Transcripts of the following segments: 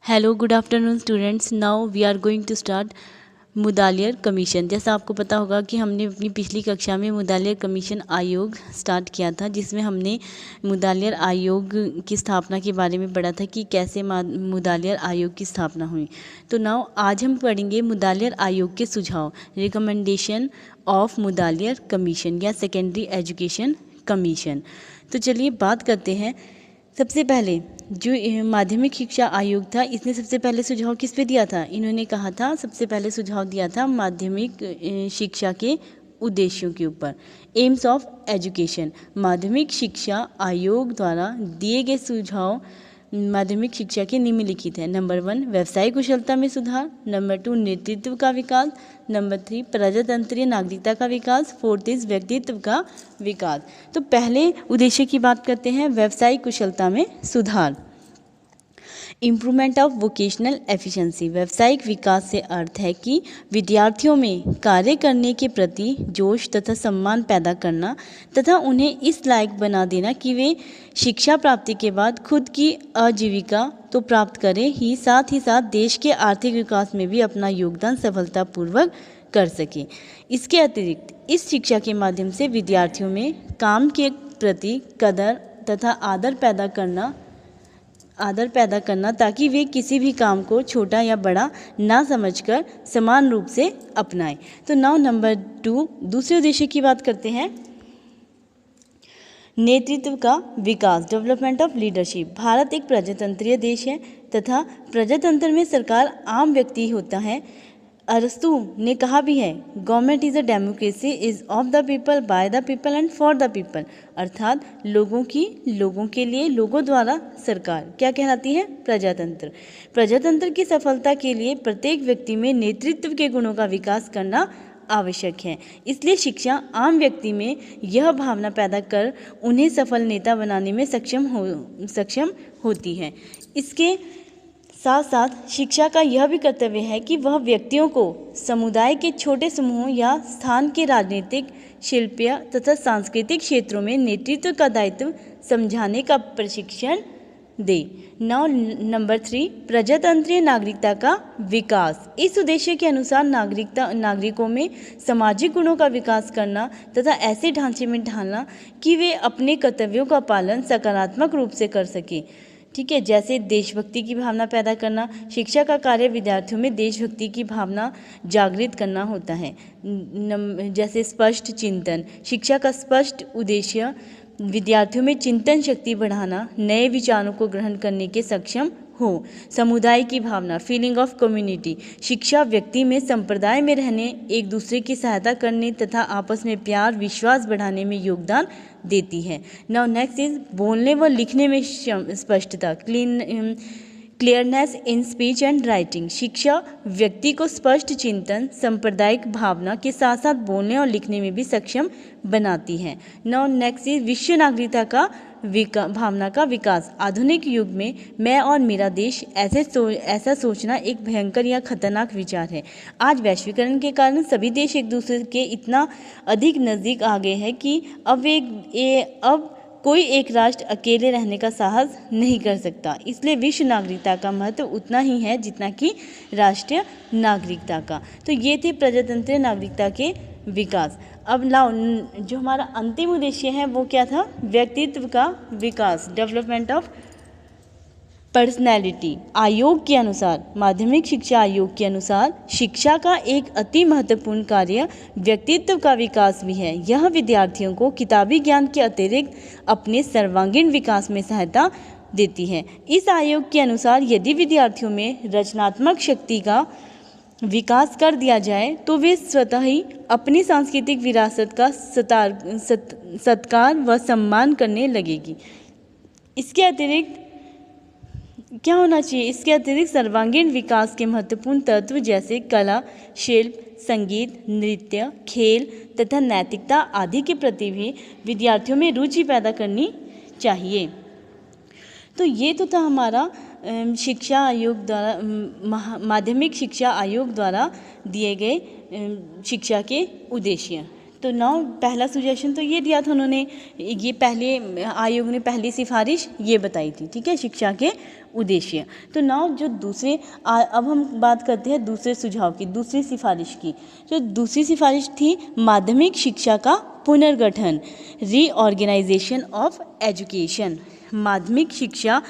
Hello good afternoon students. Now we are going to start Mudaliar commission. जैसा आपको पता होगा कि हमने अपनी पिछली कक्षा में मुदालियर कमीशन आयोग स्टार्ट किया था, जिसमें हमने मुदालियर आयोग की स्थापना के बारे में पढ़ा था कि कैसे मुदालियर आयोग की स्थापना हुई। तो नाउ आज हम पढ़ेंगे मुदालियर आयोग के सुझाव, रिकमेंडेशन ऑफ मुदालियर कमीशन या सेकेंडरी एजुकेशन कमीशन। तो चलिए बात करते हैं। सबसे पहले जो माध्यमिक शिक्षा आयोग था, इसने सबसे पहले सुझाव किस पे दिया था? इन्होंने कहा था, सबसे पहले सुझाव दिया था माध्यमिक शिक्षा के उद्देश्यों के ऊपर, एम्स ऑफ एजुकेशन। माध्यमिक शिक्षा आयोग द्वारा दिए गए सुझाव माध्यमिक शिक्षा के निम्नलिखित है। नंबर 1 व्यवसायिक कुशलता में सुधार, नंबर 2 नेतृत्व का विकास, नंबर 3 प्रजातंत्रीय नागरिकता का विकास, 4th इज व्यक्तित्व का विकास। तो पहले उद्देश्य की बात करते हैं, व्यवसायिक कुशलता में सुधार। Improvement of vocational efficiency. व्यावसायिक विकास से अर्थ है कि विद्यार्थियों में कार्य करने के प्रति जोश तथा सम्मान पैदा करना तथा उन्हें इस लायक बना देना कि वे शिक्षा प्राप्ति के बाद खुद की आजीविका तो प्राप्त करें ही साथ देश के आर्थिक विकास में भी अपना योगदान सफलतापूर्वक कर सकें। इसके अतिरिक्त इस शिक्षा के माध्यम से विद्यार्थियों में काम के प्रति कदर तथा आदर पैदा करना ताकि वे किसी भी काम को छोटा या बड़ा ना समझकर समान रूप से अपनाएं। तो नाउ नंबर 2 दूसरे उद्देश्य की बात करते हैं, नेतृत्व का विकास, डेवलपमेंट ऑफ लीडरशिप। भारत एक प्रजातंत्रीय देश है तथा प्रजातंत्र में सरकार आम व्यक्ति होता है। अरस्तु ने कहा भी है, government is a democracy is of the people, by the people and for the people. अर्थात लोगों के लिए, लोगों द्वारा सरकार क्या कहलाती है? प्रजातंत्र। प्रजातंत्र की सफलता के लिए प्रत्येक व्यक्ति में नेतृत्व के गुणों का विकास करना आवश्यक है। इसलिए शिक्षा आम व्यक्ति में यह भावना पैदा कर उन्हें सफल नेता बनाने में सक्षम होती है। इसके साथ साथ शिक्षा का यह भी कर्तव्य है कि वह व्यक्तियों को समुदाय के छोटे समूहों या स्थान के राजनीतिक, शिल्पीय तथा सांस्कृतिक क्षेत्रों में नेतृत्व का दायित्व समझाने का प्रशिक्षण दे। नाउ नंबर 3 प्रजातंत्रीय नागरिकता का विकास। इस उद्देश्य के अनुसार नागरिकों में सामाजिक गुणों का विकास करना तथा ऐसे ढांचे में ढालना कि वे अपने कर्तव्यों का पालन सकारात्मक रूप से कर सके। ठीक है, जैसे देशभक्ति की भावना पैदा करना। शिक्षा का कार्य विद्यार्थियों में देशभक्ति की भावना जागृत करना होता है। जैसे स्पष्ट चिंतन। शिक्षा का स्पष्ट उद्देश्य विद्यार्थियों में चिंतन शक्ति बढ़ाना, नए विचारों को ग्रहण करने के सक्षम हो। समुदाय की भावना, फीलिंग ऑफ कम्युनिटी। शिक्षा व्यक्ति में संप्रदाय में रहने, एक दूसरे की सहायता करने तथा आपस में प्यार विश्वास बढ़ाने में योगदान देती है। नाउ नेक्स्ट इज बोलने व लिखने में स्पष्टता, clearness in speech and writing. शिक्षा व्यक्ति को स्पष्ट चिंतन, सांप्रदायिक भावना के साथ साथ बोलने और लिखने में भी सक्षम बनाती है। नाउ नेक्स्ट इज विश्व नागरिकता का भावना का विकास। आधुनिक युग में मैं और मेरा देश ऐसा सोचना एक भयंकर या खतरनाक विचार है। आज वैश्वीकरण के कारण सभी देश एक दूसरे के इतना अधिक नज़दीक आ गए हैं कि अब कोई एक राष्ट्र अकेले रहने का साहस नहीं कर सकता। इसलिए विश्व नागरिकता का महत्व उतना ही है जितना कि राष्ट्रीय नागरिकता का। तो ये थे प्रजातंत्रीय नागरिकता के विकास। अब लाओ जो हमारा अंतिम उद्देश्य है वो क्या था? व्यक्तित्व का विकास, डेवलपमेंट ऑफ पर्सनैलिटी। आयोग के अनुसार, माध्यमिक शिक्षा आयोग के अनुसार शिक्षा का एक अति महत्वपूर्ण कार्य व्यक्तित्व का विकास भी है। यह विद्यार्थियों को किताबी ज्ञान के अतिरिक्त अपने सर्वांगीण विकास में सहायता देती है। इस आयोग के अनुसार यदि विद्यार्थियों में रचनात्मक शक्ति का विकास कर दिया जाए तो वे स्वतः ही अपनी सांस्कृतिक विरासत का सत्कार व सम्मान करने लगेगी। इसके अतिरिक्त क्या होना चाहिए? इसके अतिरिक्त सर्वांगीण विकास के महत्वपूर्ण तत्व जैसे कला, शिल्प, संगीत, नृत्य, खेल तथा नैतिकता आदि के प्रति भी विद्यार्थियों में रुचि पैदा करनी चाहिए। तो ये तो था हमारा शिक्षा आयोग द्वारा, माध्यमिक शिक्षा आयोग द्वारा दिए गए शिक्षा के उद्देश्य। तो नाउ पहला सुजेशन तो ये दिया था उन्होंने, ये पहले आयोग ने पहली सिफारिश ये बताई थी, ठीक है, शिक्षा के उद्देश्य। तो नाउ जो दूसरे अब हम बात करते हैं दूसरे सुझाव की, दूसरी सिफारिश की। जो दूसरी सिफारिश थी माध्यमिक शिक्षा का पुनर्गठन, रीऑर्गेनाइजेशन ऑफ एजुकेशन। माध्यमिक शिक्षा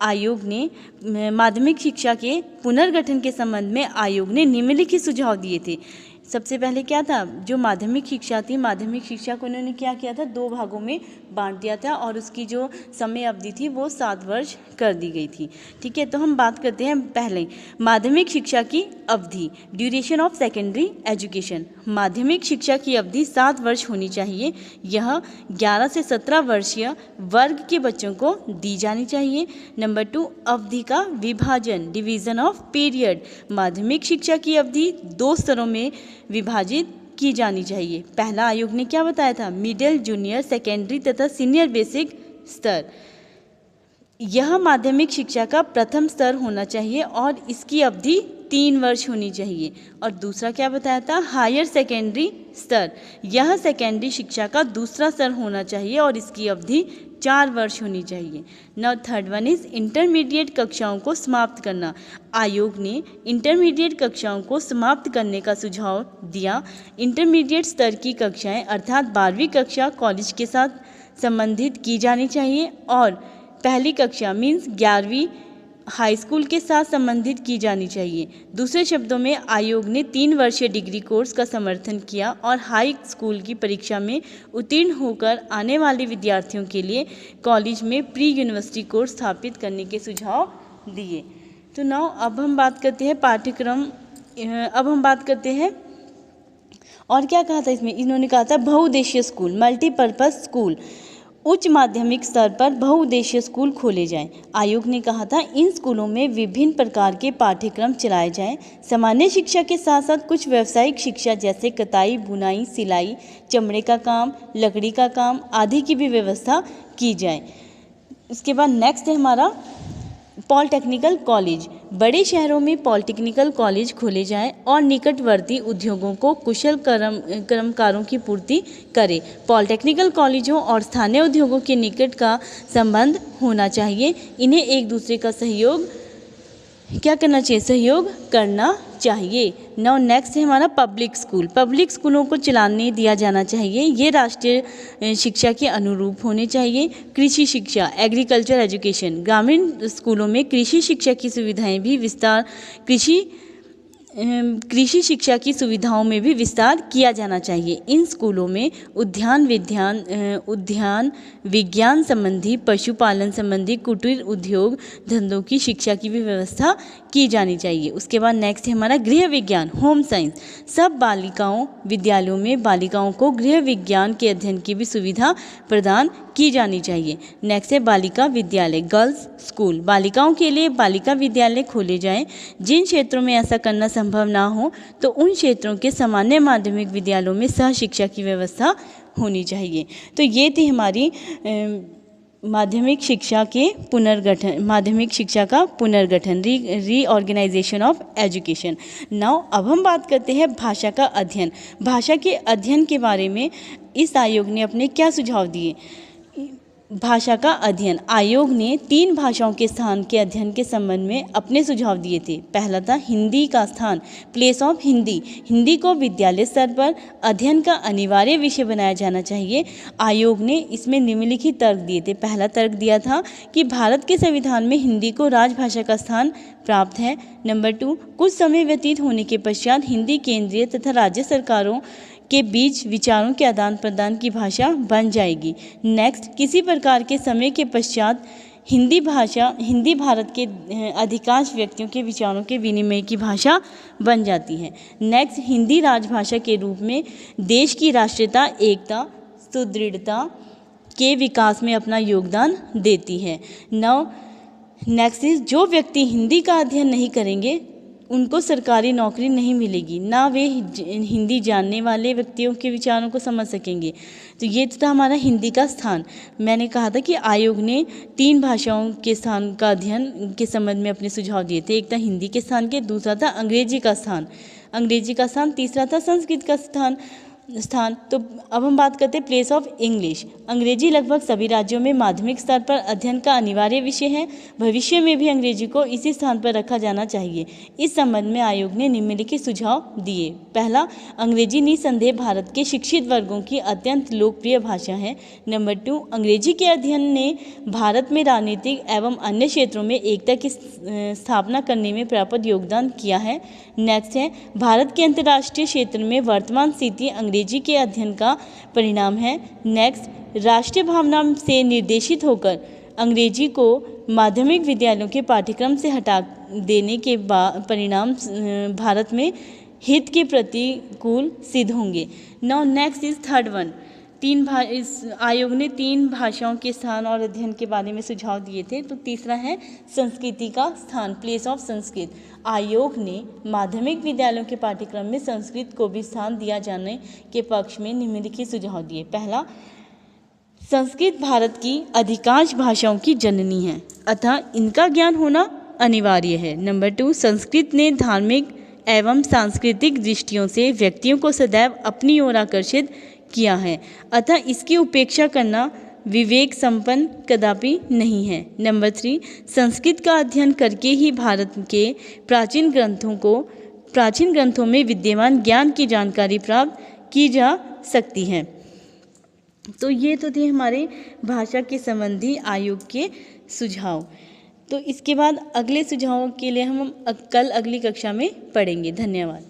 आयोग ने माध्यमिक शिक्षा के पुनर्गठन के संबंध में आयोग ने निम्नलिखित सुझाव दिए थे। सबसे पहले क्या था, जो माध्यमिक शिक्षा थी, माध्यमिक शिक्षा को उन्होंने क्या किया था, 2 भागों में बांट दिया था और उसकी जो समय अवधि थी वो 7 वर्ष कर दी गई थी, ठीक है। तो हम बात करते हैं पहले माध्यमिक शिक्षा की अवधि, ड्यूरेशन ऑफ सेकेंडरी एजुकेशन। माध्यमिक शिक्षा की अवधि 7 वर्ष होनी चाहिए। यह 11 से 17 वर्षीय वर्ग के बच्चों को दी जानी चाहिए। नंबर 2, अवधि का विभाजन, डिवीजन ऑफ पीरियड। माध्यमिक शिक्षा की अवधि 2 स्तरों में विभाजित की जानी चाहिए। पहला आयोग ने क्या बताया था, मिडिल, जूनियर, सेकेंडरी तथा सीनियर बेसिक स्तर। यह माध्यमिक शिक्षा का प्रथम स्तर होना चाहिए और इसकी अवधि 3 वर्ष होनी चाहिए। और दूसरा क्या बताया था, हायर सेकेंडरी स्तर। यह सेकेंडरी शिक्षा का दूसरा स्तर होना चाहिए और इसकी अवधि 4 वर्ष होनी चाहिए। Now third one is intermediate कक्षाओं को समाप्त करना। आयोग ने इंटरमीडिएट कक्षाओं को समाप्त करने का सुझाव दिया। इंटरमीडिएट स्तर की कक्षाएं अर्थात 12वीं कक्षा कॉलेज के साथ संबंधित की जानी चाहिए और पहली कक्षा मीन्स 11वीं हाई स्कूल के साथ संबंधित की जानी चाहिए। दूसरे शब्दों में आयोग ने 3 वर्षीय डिग्री कोर्स का समर्थन किया और हाई स्कूल की परीक्षा में उत्तीर्ण होकर आने वाले विद्यार्थियों के लिए कॉलेज में प्री यूनिवर्सिटी कोर्स स्थापित करने के सुझाव दिए। तो नाउ अब हम बात करते हैं पाठ्यक्रम, अब हम बात करते हैं और क्या कहा था इसमें, इन्होंने कहा था बहुउद्देशीय स्कूल, मल्टीपर्पज़ स्कूल। उच्च माध्यमिक स्तर पर बहुउद्देशीय स्कूल खोले जाएं। आयोग ने कहा था इन स्कूलों में विभिन्न प्रकार के पाठ्यक्रम चलाए जाएं। सामान्य शिक्षा के साथ साथ कुछ व्यावसायिक शिक्षा जैसे कताई, बुनाई, सिलाई, चमड़े का काम, लकड़ी का काम आदि की भी व्यवस्था की जाए। इसके बाद नेक्स्ट है हमारा पॉलिटेक्निकल कॉलेज। बड़े शहरों में पॉलिटेक्निकल कॉलेज खोले जाएं और निकटवर्ती उद्योगों को कुशल कर्मकारों की पूर्ति करें। पॉलिटेक्निकल कॉलेजों और स्थानीय उद्योगों के निकट का संबंध होना चाहिए। इन्हें एक दूसरे का सहयोग क्या करना चाहिए, सहयोग करना चाहिए। नाउ नेक्स्ट है हमारा पब्लिक स्कूल। पब्लिक स्कूलों को चलाने दिया जाना चाहिए। ये राष्ट्रीय शिक्षा के अनुरूप होने चाहिए। कृषि शिक्षा, एग्रीकल्चर एजुकेशन। ग्रामीण स्कूलों में कृषि शिक्षा की सुविधाएं भी विस्तार कृषि शिक्षा की सुविधाओं में भी विस्तार किया जाना चाहिए। इन स्कूलों में उद्यान विज्ञान संबंधी, पशुपालन संबंधी, कुटीर उद्योग धंधों की शिक्षा की भी व्यवस्था की जानी चाहिए। उसके बाद नेक्स्ट है हमारा गृह विज्ञान, होम साइंस। सब बालिकाओं विद्यालयों में बालिकाओं को गृह विज्ञान के अध्ययन की भी सुविधा प्रदान की जानी चाहिए। नेक्स्ट है बालिका विद्यालय, गर्ल्स स्कूल। बालिकाओं के लिए बालिका विद्यालय खोले जाएं। जिन क्षेत्रों में ऐसा करना संभव ना हो तो उन क्षेत्रों के सामान्य माध्यमिक विद्यालयों में सह शिक्षा की व्यवस्था होनी चाहिए। तो ये थी हमारी माध्यमिक शिक्षा के पुनर्गठन, माध्यमिक शिक्षा का पुनर्गठन, रीऑर्गेनाइजेशन ऑफ एजुकेशन। नाउ अब हम बात करते हैं भाषा का अध्ययन। भाषा के अध्ययन के बारे में इस आयोग ने अपने क्या सुझाव दिए। भाषा का अध्ययन, आयोग ने 3 भाषाओं के स्थान के अध्ययन के संबंध में अपने सुझाव दिए थे। पहला था हिंदी का स्थान, प्लेस ऑफ हिंदी। हिंदी को विद्यालय स्तर पर अध्ययन का अनिवार्य विषय बनाया जाना चाहिए। आयोग ने इसमें निम्नलिखित तर्क दिए थे। पहला तर्क दिया था कि भारत के संविधान में हिंदी को राजभाषा का स्थान प्राप्त है। नंबर 2, कुछ समय व्यतीत होने के पश्चात हिंदी केंद्रीय तथा राज्य सरकारों के बीच विचारों के आदान प्रदान की भाषा बन जाएगी। नेक्स्ट, किसी प्रकार के समय के पश्चात हिंदी भारत के अधिकांश व्यक्तियों के विचारों के विनिमय की भाषा बन जाती है। नेक्स्ट, हिंदी राजभाषा के रूप में देश की राष्ट्रीयता, एकता, सुदृढ़ता के विकास में अपना योगदान देती है। नाउ नेक्स्ट इज, जो व्यक्ति हिंदी का अध्ययन नहीं करेंगे उनको सरकारी नौकरी नहीं मिलेगी, ना वे हिंदी जानने वाले व्यक्तियों के विचारों को समझ सकेंगे। तो ये था हमारा हिंदी का स्थान। मैंने कहा था कि आयोग ने 3 भाषाओं के स्थान का अध्ययन के संबंध में अपने सुझाव दिए थे। एक था हिंदी के स्थान के, दूसरा था अंग्रेजी का स्थान, तीसरा था संस्कृत का स्थान। स्थान। तो अब हम बात करते हैं प्लेस ऑफ इंग्लिश। अंग्रेजी लगभग सभी राज्यों में माध्यमिक स्तर पर अध्ययन का अनिवार्य विषय है। भविष्य में भी अंग्रेजी को इसी स्थान पर रखा जाना चाहिए। इस संबंध में आयोग ने निम्नलिखित सुझाव दिए। पहला, अंग्रेजी निसंदेह भारत के शिक्षित वर्गों की अत्यंत लोकप्रिय भाषा है। नंबर 2, अंग्रेजी के अध्ययन ने भारत में राजनीतिक एवं अन्य क्षेत्रों में एकता की स्थापना करने में पर्याप्त योगदान किया है। नेक्स्ट है, भारत के अंतर्राष्ट्रीय क्षेत्र में वर्तमान स्थिति अंग्रेजी के अध्ययन का परिणाम है। नेक्स्ट, राष्ट्रीय भावना से निर्देशित होकर अंग्रेजी को माध्यमिक विद्यालयों के पाठ्यक्रम से हटा देने के परिणाम भारत में हित के प्रतिकूल सिद्ध होंगे। Now next is third one. इस आयोग ने 3 भाषाओं के स्थान और अध्ययन के बारे में सुझाव दिए थे। तो तीसरा है संस्कृति का स्थान, प्लेस ऑफ संस्कृत। आयोग ने माध्यमिक विद्यालयों के पाठ्यक्रम में संस्कृत को भी स्थान दिया जाने के पक्ष में निम्नलिखित सुझाव दिए। पहला, संस्कृत भारत की अधिकांश भाषाओं की जननी है, अतः इनका ज्ञान होना अनिवार्य है। नंबर 2, संस्कृत ने धार्मिक एवं सांस्कृतिक दृष्टियों से व्यक्तियों को सदैव अपनी ओर आकर्षित किया है, अतः इसकी उपेक्षा करना विवेक संपन्न कदापि नहीं है। नंबर 3, संस्कृत का अध्ययन करके ही भारत के प्राचीन ग्रंथों में विद्यमान ज्ञान की जानकारी प्राप्त की जा सकती है। तो ये तो थे हमारे भाषा के संबंधी आयोग के सुझाव। तो इसके बाद अगले सुझावों के लिए हम कल अगली कक्षा में पढ़ेंगे। धन्यवाद।